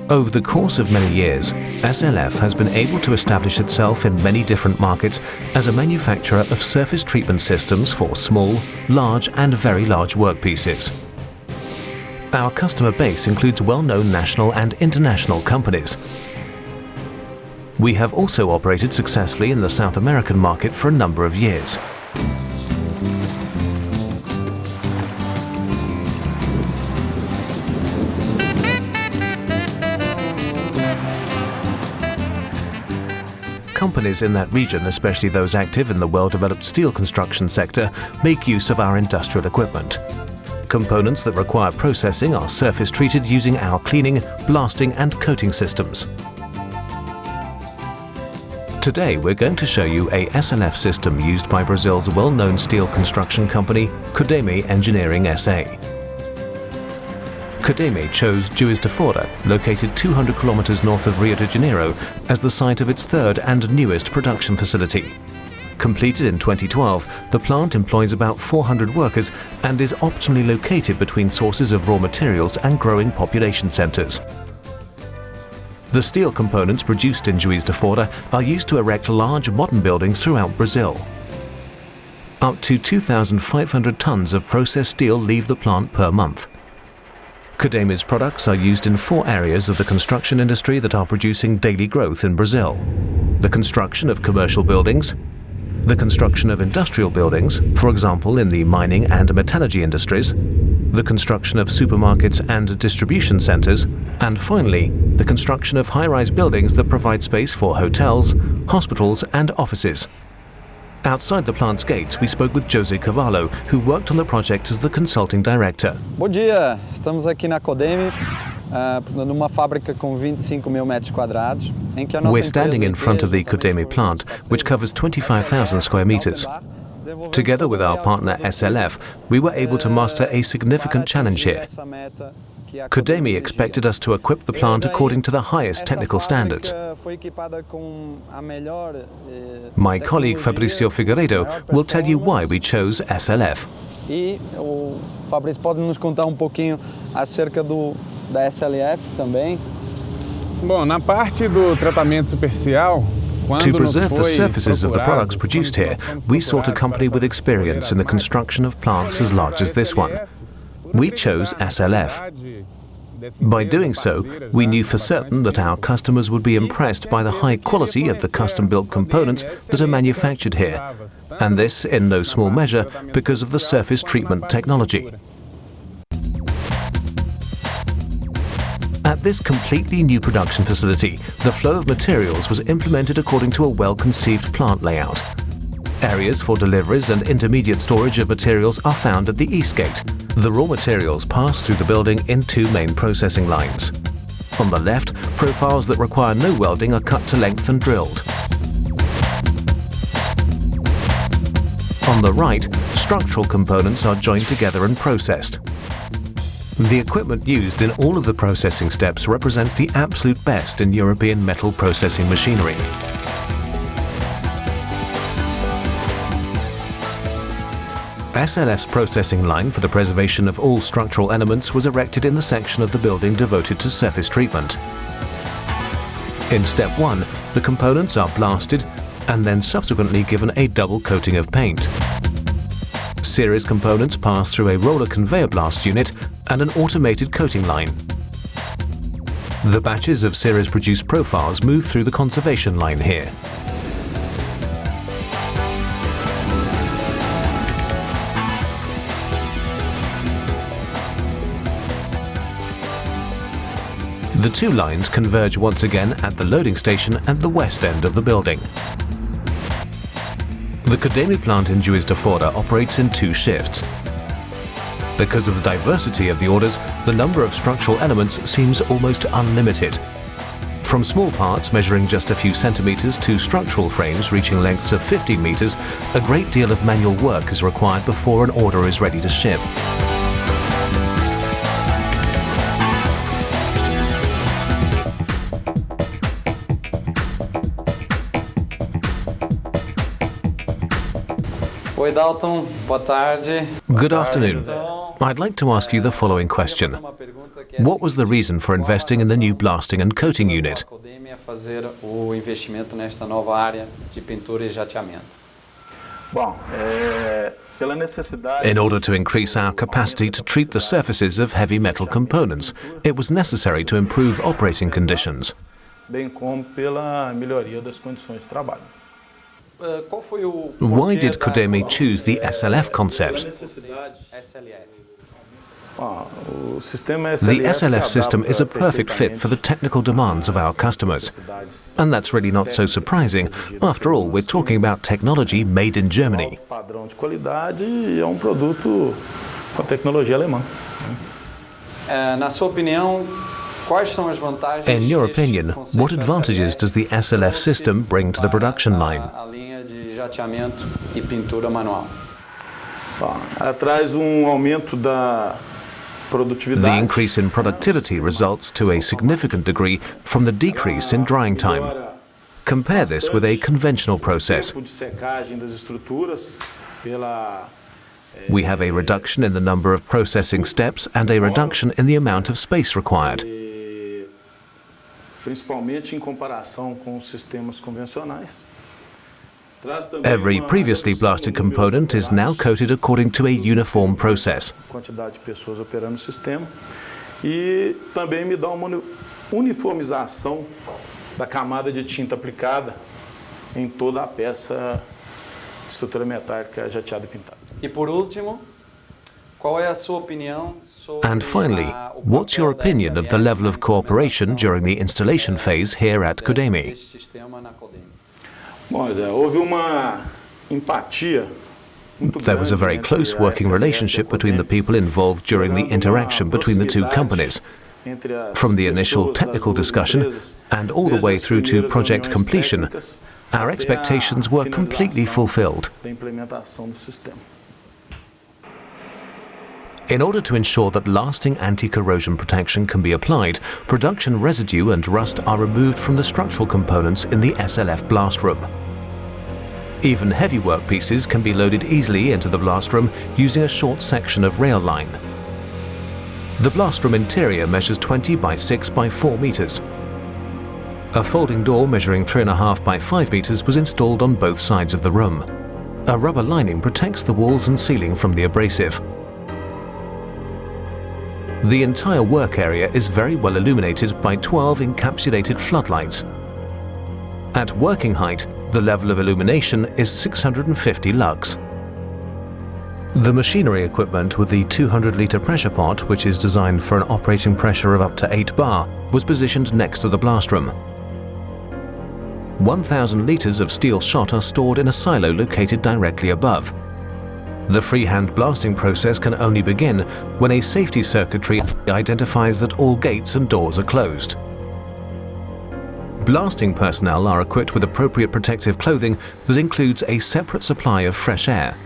Over the course of many years, SLF has been able to establish itself in many different markets as a manufacturer of surface treatment systems for small, large and very large workpieces. Our customer base includes well-known national and international companies. We have also operated successfully in the South American market for a number of years. Companies in that region, especially those active in the well-developed steel construction sector, make use of our industrial equipment. Components that require processing are surface treated using our cleaning, blasting and coating systems. Today we're going to show you a SLF system used by Brazil's well-known steel construction company, Codeme Engineering SA. Codeme chose Juiz de Fora, located 200 kilometers north of Rio de Janeiro, as the site of its third and newest production facility. Completed in 2012, the plant employs about 400 workers and is optimally located between sources of raw materials and growing population centers. The steel components produced in Juiz de Fora are used to erect large modern buildings throughout Brazil. Up to 2,500 tons of processed steel leave the plant per month. Codeme's products are used in 4 areas of the construction industry that are producing daily growth in Brazil: the construction of commercial buildings, the construction of industrial buildings, for example in the mining and metallurgy industries, the construction of supermarkets and distribution centers, and finally, the construction of high-rise buildings that provide space for hotels, hospitals and offices. Outside the plant's gates, we spoke with José Carvalho, who worked on the project as the consulting director. Bom dia, estamos aqui na Codeme, numa fábrica com 25 mil metros quadrados. We're standing in front of the Codeme plant, which covers 25,000 square meters. Together with our partner SLF, we were able to master a significant challenge here. Codeme expected us to equip the plant according to the highest technical standards. My colleague Fabrício Figueiredo will tell you why we chose SLF. E o Fabrício pode nos contar pouquinho acerca da SLF também. Bom, na parte do tratamento superficial, to preserve the surfaces of the products produced here, we sought a company with experience in the construction of plants as large as this one. We chose SLF. By doing so, we knew for certain that our customers would be impressed by the high quality of the custom-built components that are manufactured here, and this in no small measure because of the surface treatment technology. At this completely new production facility, the flow of materials was implemented according to a well-conceived plant layout. Areas for deliveries and intermediate storage of materials are found at the east gate. The raw materials pass through the building in 2 main processing lines. On the left, profiles that require no welding are cut to length and drilled. On the right, structural components are joined together and processed. The equipment used in all of the processing steps represents the absolute best in European metal processing machinery. SLF's processing line for the preservation of all structural elements was erected in the section of the building devoted to surface treatment. In step 1, the components are blasted and then subsequently given a double coating of paint. Series components pass through a roller conveyor blast unit and an automated coating line. The batches of series-produced profiles move through the conservation line here. The 2 lines converge once again at the loading station at the west end of the building. The Codeme plant in Juiz de Fora operates in 2 shifts. Because of the diversity of the orders, the number of structural elements seems almost unlimited. From small parts measuring just a few centimeters to structural frames reaching lengths of 15 meters, a great deal of manual work is required before an order is ready to ship. Oi, Dalton. Boa tarde. Good afternoon. I'd like to ask you the following question. What was the reason for investing in the new blasting and coating unit? Codeme é fazer o investimento nesta nova área de pintura e jateamento. In order to increase our capacity to treat the surfaces of heavy metal components, it was necessary to improve operating conditions. Why did Codeme choose the SLF concept? The SLF system is a perfect fit for the technical demands of our customers. And that's really not so surprising. After all, we're talking about technology made in Germany. In your opinion, what advantages does the SLF system bring to the production line? The increase in productivity results to a significant degree from the decrease in drying time. Compare this with a conventional process. We have a reduction in the number of processing steps and a reduction in the amount of space required. Every previously blasted component is now coated according to a uniform process. Da camada de tinta aplicada em toda a peça de estrutura metálica jateada e pintada. E por último, qual é a sua opinião sobre And finally, what's your opinion of the level of cooperation during the installation phase here at Codeme? Houve uma empatia. There was a very close working relationship between the people involved during the interaction between the two companies. From the initial technical discussion and all the way through to project completion, our expectations were completely fulfilled. In order to ensure that lasting anti-corrosion protection can be applied, production residue and rust are removed from the structural components in the SLF blast room. Even heavy workpieces can be loaded easily into the blast room using a short section of rail line. The blast room interior measures 20 by 6 by 4 meters. A folding door measuring 3.5 by 5 meters was installed on both sides of the room. A rubber lining protects the walls and ceiling from the abrasive. The entire work area is very well illuminated by 12 encapsulated floodlights. At working height, the level of illumination is 650 lux. The machinery equipment with the 200-litre pressure pot, which is designed for an operating pressure of up to 8 bar, was positioned next to the blast room. 1,000 litres of steel shot are stored in a silo located directly above. The freehand blasting process can only begin when a safety circuitry identifies that all gates and doors are closed. Blasting personnel are equipped with appropriate protective clothing that includes a separate supply of fresh air.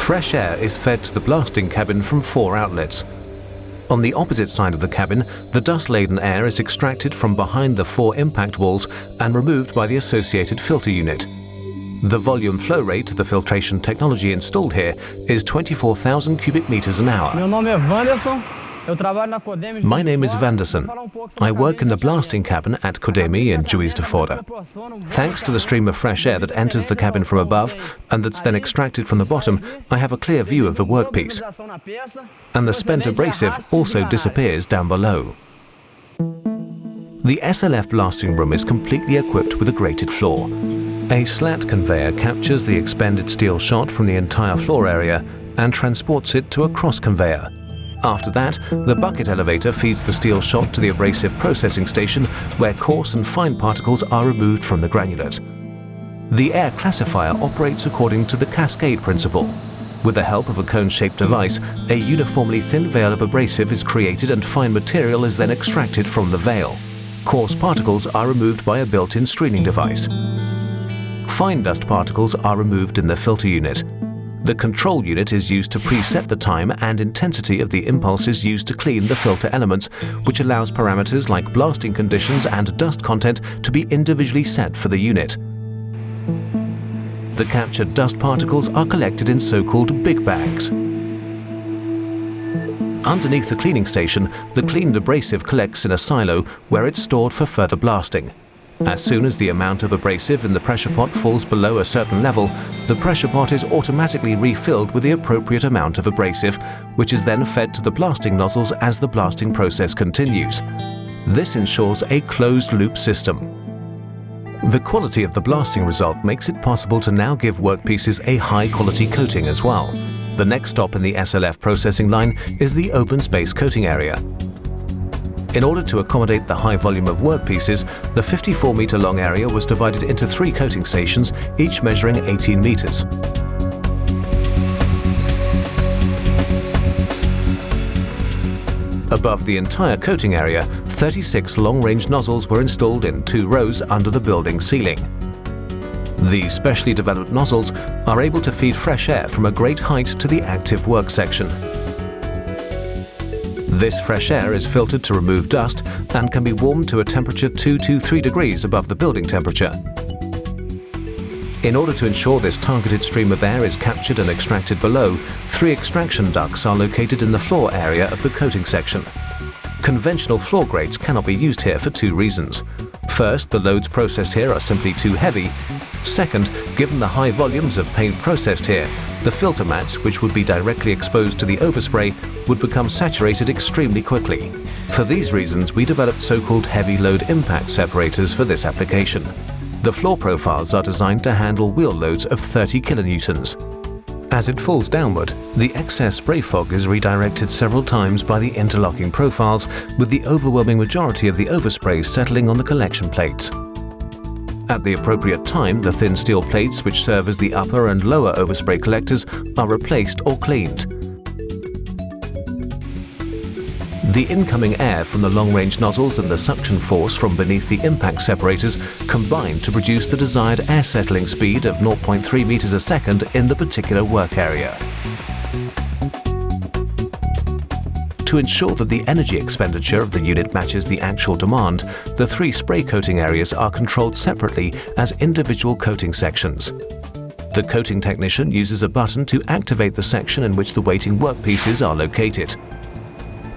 Fresh air is fed to the blasting cabin from 4 outlets. On the opposite side of the cabin, the dust-laden air is extracted from behind the 4 impact walls and removed by the associated filter unit. The volume flow rate of the filtration technology installed here is 24,000 cubic meters an hour. My name is Vanderson. I work in the blasting cabin at Codeme in Juiz de Fora. Thanks to the stream of fresh air that enters the cabin from above and that's then extracted from the bottom, I have a clear view of the workpiece. And the spent abrasive also disappears down below. The SLF blasting room is completely equipped with a grated floor. A slat conveyor captures the expended steel shot from the entire floor area and transports it to a cross conveyor. After that, the bucket elevator feeds the steel shot to the abrasive processing station where coarse and fine particles are removed from the granulate. The air classifier operates according to the cascade principle. With the help of a cone-shaped device, a uniformly thin veil of abrasive is created and fine material is then extracted from the veil. Coarse particles are removed by a built-in screening device. Fine dust particles are removed in the filter unit. The control unit is used to preset the time and intensity of the impulses used to clean the filter elements, which allows parameters like blasting conditions and dust content to be individually set for the unit. The captured dust particles are collected in so-called big bags. Underneath the cleaning station, the cleaned abrasive collects in a silo where it's stored for further blasting. As soon as the amount of abrasive in the pressure pot falls below a certain level, the pressure pot is automatically refilled with the appropriate amount of abrasive, which is then fed to the blasting nozzles as the blasting process continues. This ensures a closed-loop system. The quality of the blasting result makes it possible to now give workpieces a high-quality coating as well. The next stop in the SLF processing line is the open space coating area. In order to accommodate the high volume of workpieces, the 54-meter-long area was divided into 3 coating stations, each measuring 18 meters. Above the entire coating area, 36 long-range nozzles were installed in 2 rows under the building ceiling. These specially developed nozzles are able to feed fresh air from a great height to the active work section. This fresh air is filtered to remove dust and can be warmed to a temperature 2 to 3 degrees above the building temperature. In order to ensure this targeted stream of air is captured and extracted below, 3 extraction ducts are located in the floor area of the coating section. Conventional floor grates cannot be used here for 2 reasons. First, the loads processed here are simply too heavy. Second, given the high volumes of paint processed here, the filter mats, which would be directly exposed to the overspray, would become saturated extremely quickly. For these reasons, we developed so-called heavy load impact separators for this application. The floor profiles are designed to handle wheel loads of 30 kilonewtons. As it falls downward, the excess spray fog is redirected several times by the interlocking profiles, with the overwhelming majority of the overspray settling on the collection plates. At the appropriate time, the thin steel plates which serve as the upper and lower overspray collectors are replaced or cleaned. The incoming air from the long-range nozzles and the suction force from beneath the impact separators combine to produce the desired air settling speed of 0.3 meters a second in the particular work area. To ensure that the energy expenditure of the unit matches the actual demand, the 3 spray coating areas are controlled separately as individual coating sections. The coating technician uses a button to activate the section in which the waiting workpieces are located.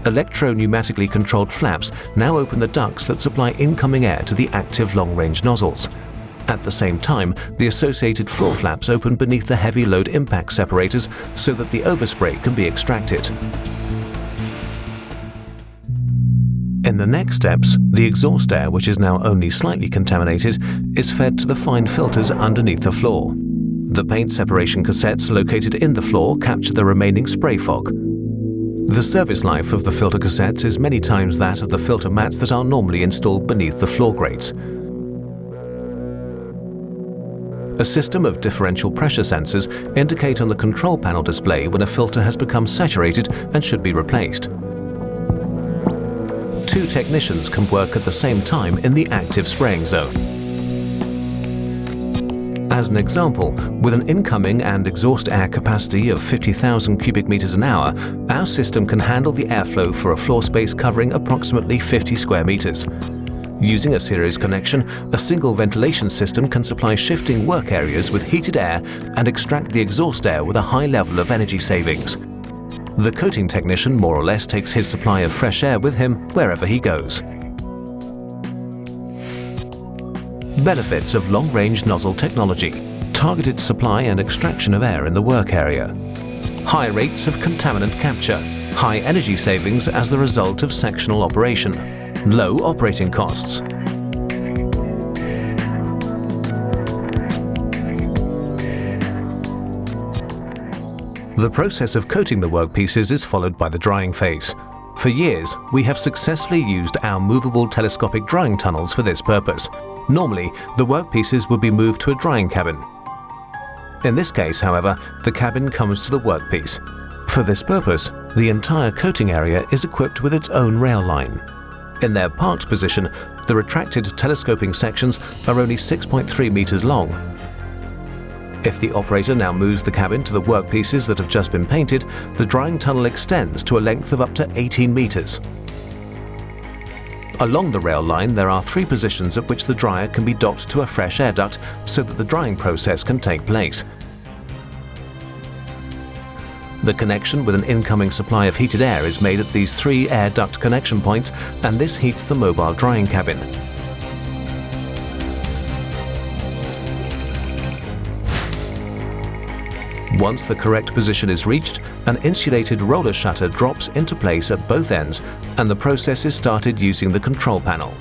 Electro-pneumatically controlled flaps now open the ducts that supply incoming air to the active long-range nozzles. At the same time, the associated floor flaps open beneath the heavy load impact separators so that the overspray can be extracted. In the next steps, the exhaust air, which is now only slightly contaminated, is fed to the fine filters underneath the floor. The paint separation cassettes located in the floor capture the remaining spray fog. The service life of the filter cassettes is many times that of the filter mats that are normally installed beneath the floor grates. A system of differential pressure sensors indicate on the control panel display when a filter has become saturated and should be replaced. 2 technicians can work at the same time in the active spraying zone. As an example, with an incoming and exhaust air capacity of 50,000 cubic meters an hour, our system can handle the airflow for a floor space covering approximately 50 square meters. Using a series connection, a single ventilation system can supply shifting work areas with heated air and extract the exhaust air with a high level of energy savings. The coating technician more or less takes his supply of fresh air with him wherever he goes. Benefits of long-range nozzle technology: targeted supply and extraction of air in the work area, high rates of contaminant capture, high energy savings as the result of sectional operation, low operating costs. The process of coating the workpieces is followed by the drying phase. For years, we have successfully used our movable telescopic drying tunnels for this purpose. Normally, the workpieces would be moved to a drying cabin. In this case, however, the cabin comes to the workpiece. For this purpose, the entire coating area is equipped with its own rail line. In their parked position, the retracted telescoping sections are only 6.3 meters long. If the operator now moves the cabin to the workpieces that have just been painted, the drying tunnel extends to a length of up to 18 meters. Along the rail line, there are 3 positions at which the dryer can be docked to a fresh air duct so that the drying process can take place. The connection with an incoming supply of heated air is made at these 3 air duct connection points, and this heats the mobile drying cabin. Once the correct position is reached, an insulated roller shutter drops into place at both ends, and the process is started using the control panel.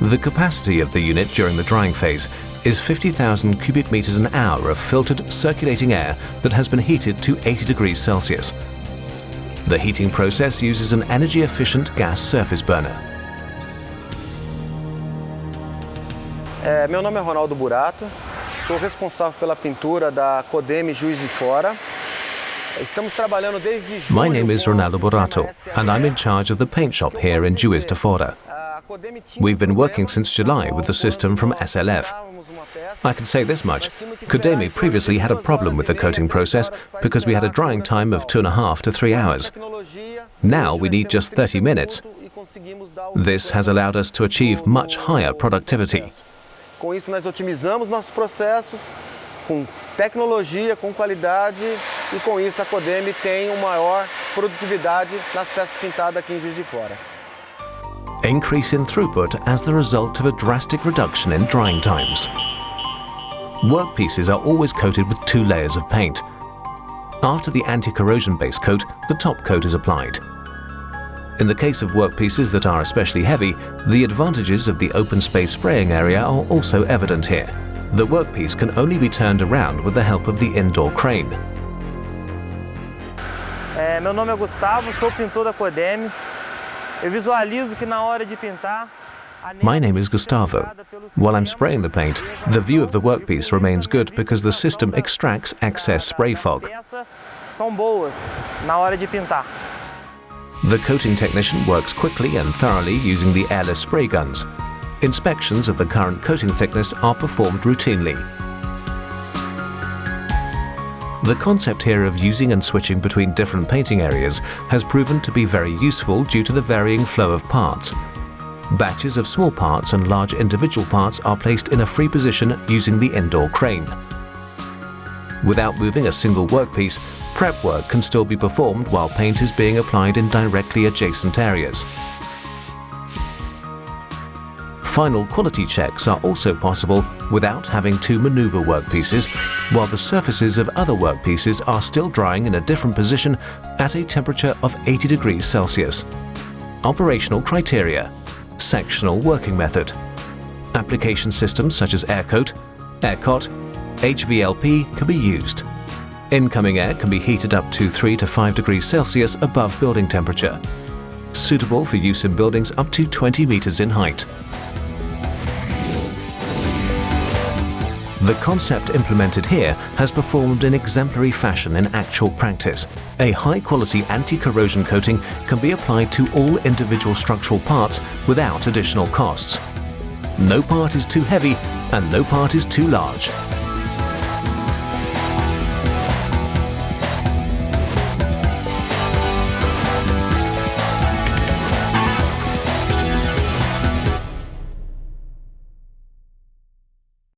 The capacity of the unit during the drying phase is 50,000 cubic meters an hour of filtered circulating air that has been heated to 80 degrees Celsius. The heating process uses an energy-efficient gas surface burner. Meu nome é Ronaldo Burato, sou responsável pela pintura da Codeme Juiz de Fora. Estamos trabalhando desde julho. My name is Ronaldo Burato, and I'm in charge of the paint shop here in Juiz de Fora. We've been working since July with the system from SLF. I can say this much: Codeme previously had a problem with the coating process because we had a drying time of 2.5 to 3 hours. Now we need just 30 minutes. This has allowed us to achieve much higher productivity. Com isso, nós otimizamos nossos processos com tecnologia, com qualidade, e com isso a Codeme tem uma maior produtividade nas peças pintadas aqui em Juiz de Fora. Increase in throughput as the result of a drastic reduction in drying times. Workpieces are always coated with 2 layers of paint. After the anti-corrosion base coat, the top coat is applied. In the case of workpieces that are especially heavy, the advantages of the open space spraying area are also evident here. The workpiece can only be turned around with the help of the indoor crane. Meu nome é Gustavo, sou pintor da Codeme. Eu visualizo que na hora de pintar. My name is Gustavo. While I'm spraying the paint, the view of the workpiece remains good because the system extracts excess spray fog. São boas na hora de pintar. The coating technician works quickly and thoroughly using the airless spray guns. Inspections of the current coating thickness are performed routinely. The concept here of using and switching between different painting areas has proven to be very useful due to the varying flow of parts. Batches of small parts and large individual parts are placed in a free position using the indoor crane. Without moving a single workpiece, prep work can still be performed while paint is being applied in directly adjacent areas. Final quality checks are also possible without having to maneuver workpieces, while the surfaces of other workpieces are still drying in a different position at a temperature of 80 degrees Celsius. Operational criteria: sectional working method. Application systems such as AirCoat, AirCot, HVLP can be used. Incoming air can be heated up to 3 to 5 degrees Celsius above building temperature. Suitable for use in buildings up to 20 meters in height. The concept implemented here has performed in exemplary fashion in actual practice. A high-quality anti-corrosion coating can be applied to all individual structural parts without additional costs. No part is too heavy and no part is too large.